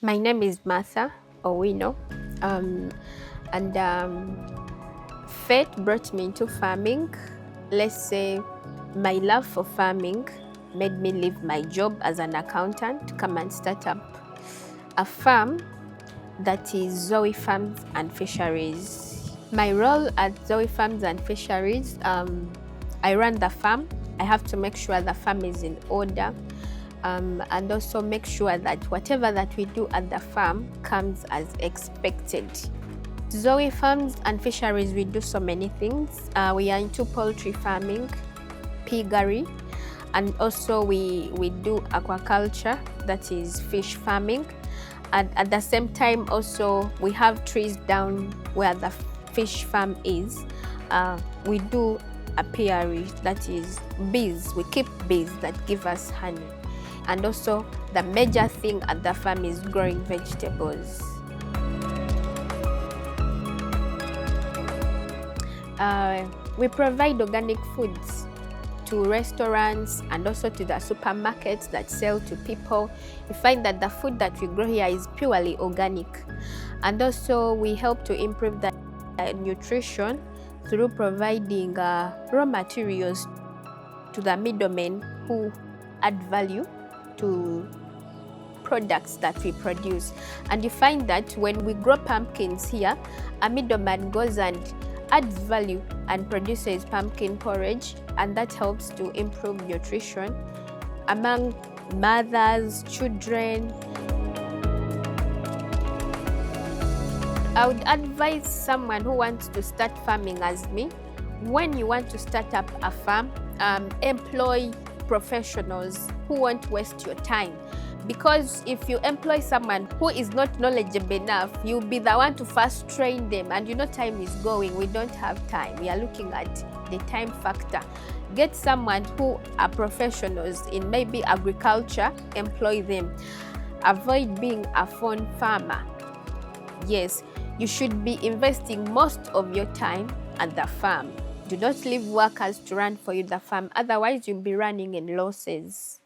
My name is Martha Owino, um, and fate brought me into farming. Let's say my love for farming made me leave my job as an accountant to come and start up a farm that is Zoe Farms and Fisheries. My role at Zoe Farms and Fisheries, I run the farm. I have to make sure the farm is in order. And also make sure that whatever that we do at the farm comes as expected. Zoe Farms and Fisheries, we do so many things. We are into poultry farming, piggery, and also we do aquaculture, that is fish farming. And at the same time also we have trees down where the fish farm is. We do apiary, that is bees. We keep bees that give us honey. And also the major thing at the farm is growing vegetables. We provide organic foods to restaurants and also to the supermarkets that sell to people. We find that the food that we grow here is purely organic. And also we help to improve the nutrition through providing raw materials to the middlemen who add value to products that we produce. And you find that when we grow pumpkins here, a middleman goes and adds value and produces pumpkin porridge, and that helps to improve nutrition among mothers, children. I would advise someone who wants to start farming as me, when you want to start up a farm, employ professionals who won't waste your time. Because if you employ someone who is not knowledgeable enough, you'll be the one to first train them, and time is going. We don't have time. We are looking at the time factor. Get someone who are professionals in maybe agriculture, employ them. Avoid being a phone farmer. Yes, you should be investing most of your time at the farm. Do not leave workers to run for you the farm, otherwise you'll be running in losses.